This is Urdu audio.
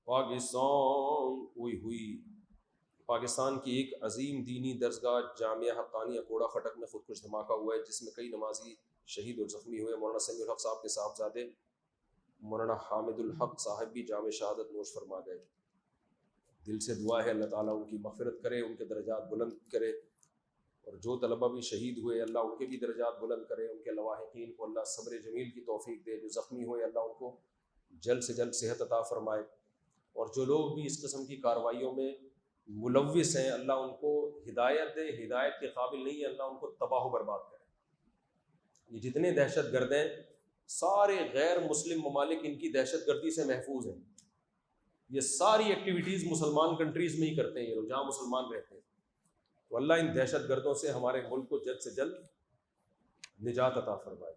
پاکستان ہوئی پاکستان کی ایک عظیم دینی درسگاہ جامعہ حقانی اکوڑا خٹک میں خودکش دھماکہ ہوا ہے، جس میں کئی نمازی شہید اور زخمی ہوئے۔ مولانا سمیع الحق صاحب کے صاحبزادے مولانا حامد الحق صاحب بھی جام شہادت نوش فرما گئے۔ دل سے دعا ہے اللہ تعالیٰ ان کی مغفرت کرے، ان کے درجات بلند کرے، اور جو طلبہ بھی شہید ہوئے اللہ ان کے بھی درجات بلند کرے، ان کے لواحقین کو اللہ صبر جمیل کی توفیق دے، جو زخمی ہوئے اللہ ان کو جلد سے جلد صحت عطا فرمائے، اور جو لوگ بھی اس قسم کی کارروائیوں میں ملوث ہیں اللہ ان کو ہدایت دے، ہدایت کے قابل نہیں ہے اللہ ان کو تباہ و برباد کرے۔ یہ جتنے دہشت گرد ہیں سارے غیر مسلم ممالک ان کی دہشت گردی سے محفوظ ہیں، یہ ساری ایکٹیویٹیز مسلمان کنٹریز میں ہی کرتے ہیں یہ لوگ جہاں مسلمان رہتے ہیں، تو اللہ ان دہشت گردوں سے ہمارے ملک کو جلد سے جلد نجات عطا فرمائے۔